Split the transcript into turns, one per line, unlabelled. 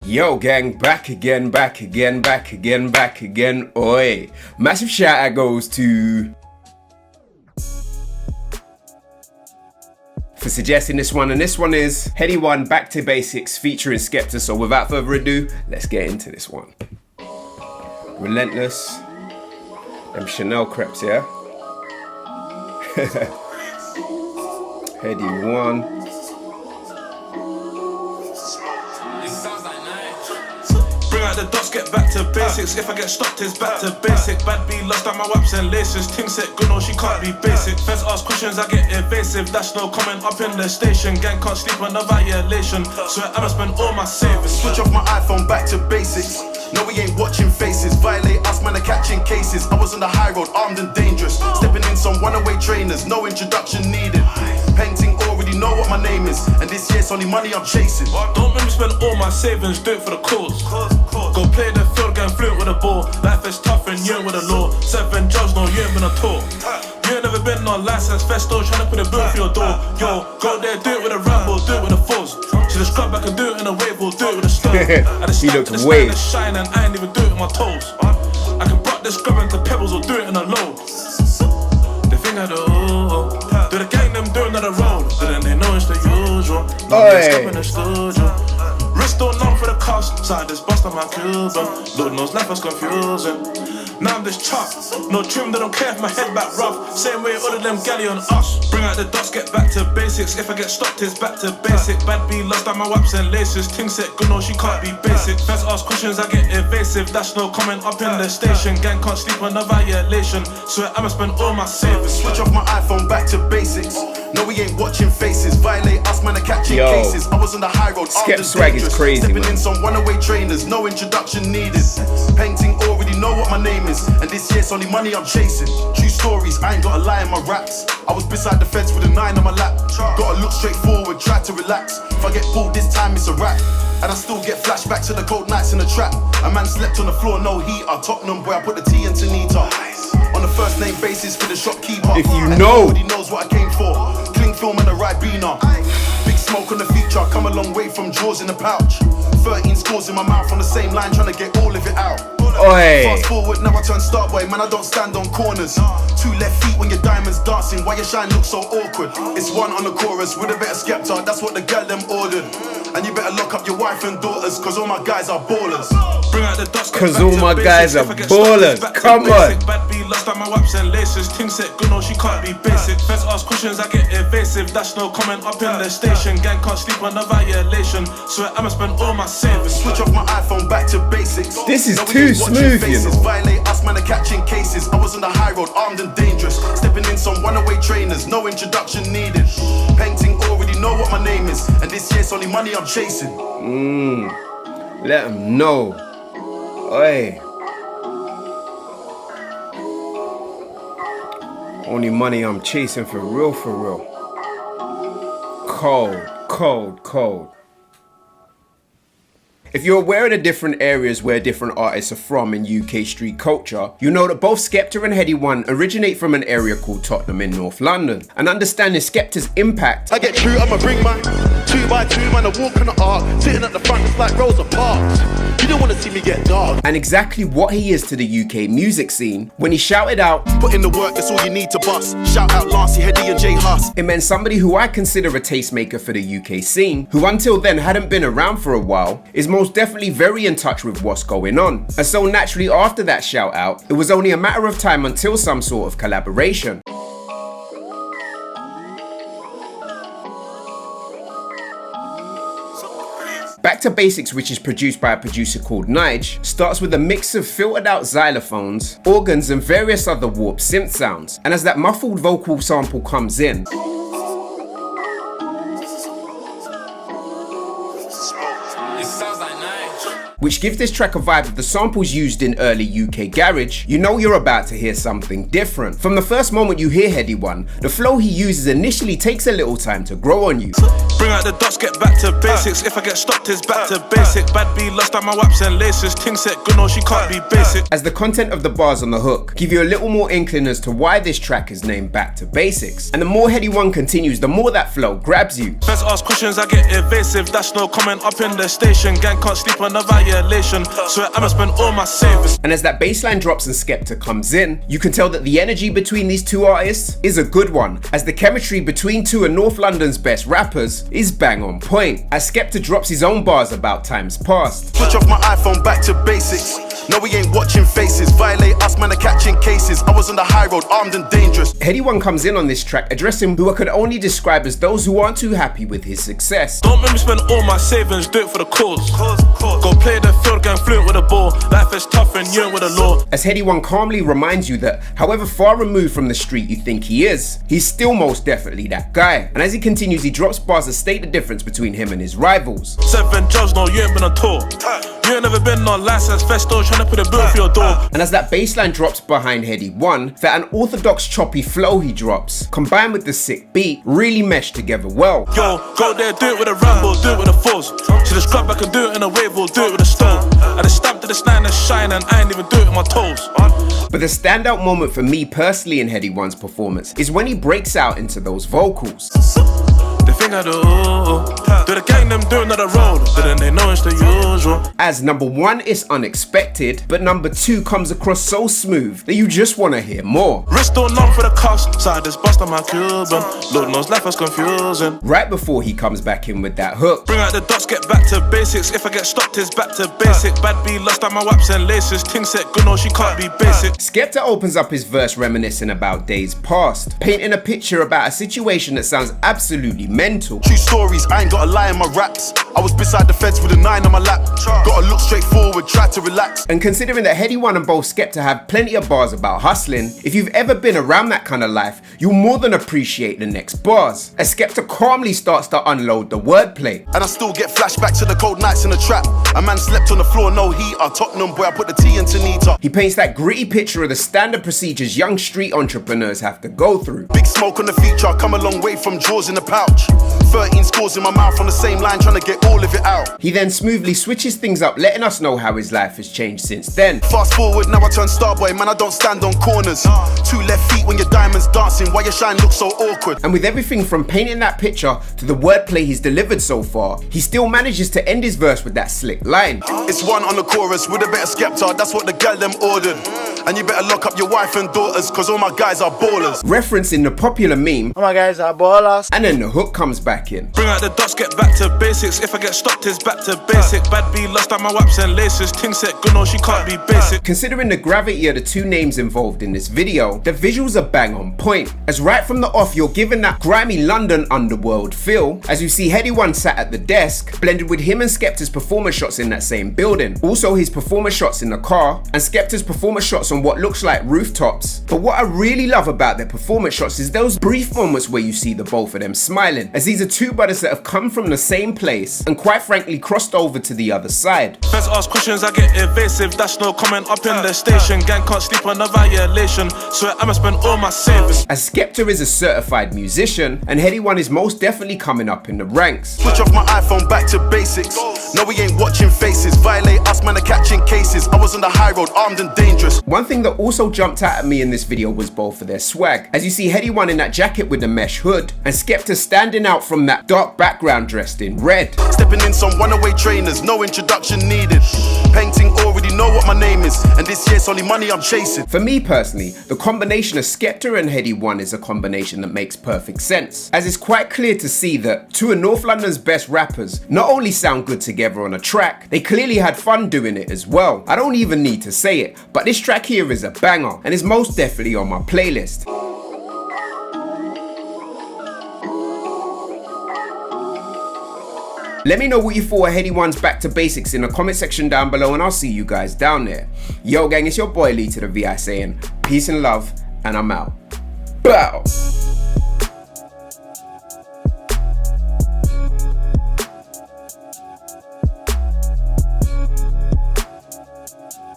Yo gang, back again. Oi. Massive shout out goes to for suggesting this one, and this one is Headie One, Back to Basics featuring Skepta. So without further ado, let's get into this one. Relentless. Them Chanel crepes, yeah? Headie One.
Bring out the dots, get back to basics. If I get stopped, it's back to basic. Bad B lost on my waps and laces. Ting said good, no, she can't be basic. Feds ask questions, I get evasive. That's no comment up in the station. Gang can't sleep on the violation. So I'ma spend all my savings.
Switch off my iPhone, back to basics. No, we ain't watching faces. Violate us, man, are catching cases. I was on the high road, armed and dangerous. Stepping in some runaway trainers, no introduction needed. Painting already know what my name is. And this year's only money I'm chasing.
Don't make me spend all my savings, do it for the cause. Go play the field, getting fluent with a ball. Life is tough and you ain't with the law. 7 jobs, no, you ain't been a tour. You ain't never been on license, festo, tryna put a bill for your door. Yo, go there, do it with a ramble, do it with a force. To the scrub back and do it in a wave, or do it with a stone.
He looked way
shine and I ain't even do it with my toes. I can block this scrub into pebbles or do it in a load. The thing I do the gang them doing on the road. Then they know it's the usual. Step in the studio. Wrist all long for the cost. Side this bust on my Cuban. Lord knows life was confusing. Now I'm this chop. No trim, they don't care if my head back rough. Same way all of them galley on us. Bring out the dots, get back to basics. If I get stopped, it's back to basic. Bad B lost on my waps and laces. Ting said good, no, she can't be basic. Feds ask questions, I get evasive. That's no comment up in the station. Gang can't sleep on the violation. So I'ma spend all my savings.
Switch off my iPhone, back to basics. No, we ain't watching faces. Violate us, man, are catching cases. I was on the high road,
Skep swag is crazy,
stepping
man.
in some runaway trainers, no introduction needed. Painting already know what my name is. And this year's only money I'm chasing. True stories, I ain't got a lie in my raps. I was beside the fence with a 9 on my lap. Gotta look straight forward, try to relax. If I get pulled this time, it's a wrap. And I still get flashbacks to the cold nights in the trap. A man slept on the floor, no heater. Tottenham boy, I put the T into Nita. On the first name basis for the shopkeeper.
If you
and
know,
nobody knows what I came for. Cling film and a Ribena. Big smoke on the feature, come a long way from drawers in the pouch. 13 scores in my mouth on the same line, trying to get all of it out.
Oi.
Fast forward, now I turn start boy, man, I don't stand on corners. 2 left feet when your diamonds dancing, why your shine looks so awkward? It's 1 on the chorus with a bit of Skepta, that's what the girl them ordered. And you better lock up your wife and daughters, cause all my guys are ballers.
Bring out the dots,
cause all my guys are ballers. Come on.
Bad B lost on my waps and laces. Ting said good, no, she can't be basic. Feds ask questions, I get evasive. That's no comment up in the station. Gang can't sleep on the violation. So I'ma spend all my savings.
Switch off my iPhone, back to basics.
This is too smooth, you know.
Violate us, man, are catching cases. I was on the high road, armed and dangerous. Stepping in some runaway trainers, no introduction needed. Painting already know what my name is. And this year's only money I'm chasing.
Let them know. Oi. Only money I'm chasing, for real, for real. Cold. If you're aware of the different areas where different artists are from in UK street culture, you know that both Skepta and Headie One originate from an area called Tottenham in North London. And understanding Skepta's impact,
I get true, I'ma bring my 2x2, man, I walk on the arc. Sitting at the front, it's like Rosa Parks. You don't wanna see me get dark.
and exactly what he is to the UK music scene, when he shouted out,
"Put in the work, that's all you need to bust." Shout out Lancey, Headie and J Huss.
it meant somebody who I consider a tastemaker for the UK scene, who until then hadn't been around for a while, is most definitely very in touch with what's going on. And so naturally after that shout out, it was only a matter of time until some sort of collaboration. Back to Basics, which is produced by a producer called Nyge, starts with a mix of filtered out xylophones, organs and various other warped synth sounds. And as that muffled vocal sample comes in, which gives this track a vibe of the samples used in early UK garage, you know you're about to hear something different. From the first moment you hear Headie One, the flow he uses initially takes a little time to grow on you.
Bring out the dots, get back to basics. If I get stopped, it's back to basic. Bad B lost on my waps and laces. Ting set good, no, she can't be basic.
As the content of the bars on the hook give you a little more inkling as to why this track is named Back to Basics. And the more Headie One continues, the more that flow grabs you.
Feds ask questions, I get evasive. That's no comment up in the station. Gang can't sleep on the violation. So I'ma spend all my savings.
And as that bassline drops and Skepta comes in, you can tell that the energy between these two artists is a good one, as the chemistry between two of North London's best rappers is bang on point, as Skepta drops his own bars about times past.
Switch off my iPhone, back to basics. No, we ain't watching faces. Violate us, man, are catching cases. I was on the high road, armed and dangerous.
Headie One comes in on this track addressing who I could only describe as those who aren't too happy with his success.
Don't make me spend all my savings, do it for the cause. Go play the field, gang fluent with the ball. Life is tough and you ain't with the law.
As Headie One calmly reminds you that however far removed from the street you think he is, he's still most definitely that guy. And as he continues, he drops bars that state the difference between him and his rivals.
7 jobs, no, you ain't been on tour. You ain't never been on license festo, trying to put a bill for your door.
And as that bassline drops behind Headie One, that unorthodox choppy flow he drops, combined with the sick beat, really mesh together well.
Yo, go there, do it with a ramble, do it with a force. To the scrub, I can do it in a wave, or do it with a stone. I just stamp to the stand and shine, and I ain't even do it with my toes.
But the standout moment for me personally in Headie One's performance is when he breaks out into those vocals.
The thing I do the gang them doing another road, but then they know it's the usual.
As number one is unexpected, but number two comes across so smooth that you just want to hear more.
Wrist don't numb for the cost, side this bust on my Cuban. Lord knows life was confusing.
Right before he comes back in with that hook.
Bring out the dots, get back to basics. If I get stopped, it's back to basic. Bad B lost on my waps and laces. Ting set good, no, she can't be basic.
Skepta opens up his verse reminiscing about days past, painting a picture about a situation that sounds absolutely mental.
True stories, I ain't got a lie in my raps. I was beside the fence with a 9 on my lap. Gotta look straight forward, try to relax.
And considering that Headie One and both Skepta have plenty of bars about hustling, if you've ever been around that kind of life, you'll more than appreciate the next bars, as Skepta calmly starts to unload the wordplay.
And I still get flashback to the cold nights in the trap. A man slept on the floor, no heater. Tottenham boy, I put the tea into Nita.
He paints that gritty picture of the standard procedures young street entrepreneurs have to go through.
Big smoke on the feature, come a long way from drawers in the pouch. 13 scores in my mouth on the same line, trying to get all of it out.
He then smoothly switches things up, letting us know how his life has changed since then.
Fast forward, now I turn star boy, man, I don't stand on corners. 2 left feet when your diamonds dancing, why your shine looks so awkward.
And with everything from painting that picture to the wordplay he's delivered so far, he still manages to end his verse with that slick line.
It's one on the chorus with a bit of Skepta, that's what the gal them ordered. And you better lock up your wife and daughters, cause all my guys are ballers.
Referencing the popular meme,
all my guys are ballers.
And then the hook comes back in.
Bring out the dots, get back to basics. If I get stopped, it's back to basic. Bad B lost on my waps and laces. Ting set good, no, she can't be basic.
Considering the gravity of the two names involved in this video, the visuals are bang on point, as right from the off you're given that grimy London underworld feel, as you see Headie One sat at the desk, blended with him and Skepta's performance shots in that same building. Also his performance shots in the car, and Skepta's performance shots on what looks like rooftops. But what I really love about their performance shots is those brief moments where you see the both of them smiling, as these are two brothers that have come from the same place and quite frankly crossed over to the other side.
Feds ask questions, I get evasive. That's no comment up in the station. Gang can't sleep on a violation, so I'ma spend all my savings.
As Skepta is a certified musician, and Headie One is most definitely coming up in the ranks.
Switch off my iPhone, back to basics. No, we ain't watching faces. Violate us, man, are catching cases. I was on the high road, armed and dangerous.
One thing that also jumped out at me in this video was both of their swag, as you see Headie One in that jacket with the mesh hood, and Skepta standing out from that dark background dressed in red.
Stepping in some runaway trainers, no introduction needed. Painting already know what my name is, and this year's only money I'm chasing.
For me personally, the combination of Skepta and Headie One is a combination that makes perfect sense, as it's quite clear to see that two of North London's best rappers not only sound good together on a track, they clearly had fun doing it as well. I don't even need to say it, but this track here is a banger and is most definitely on my playlist. Let me know what you thought of Headie One's Back to Basics in the comment section down below, and I'll see you guys down there. Yo gang, it's your boy LeeToTheVI saying peace and love, and I'm out. Bow!
Bye.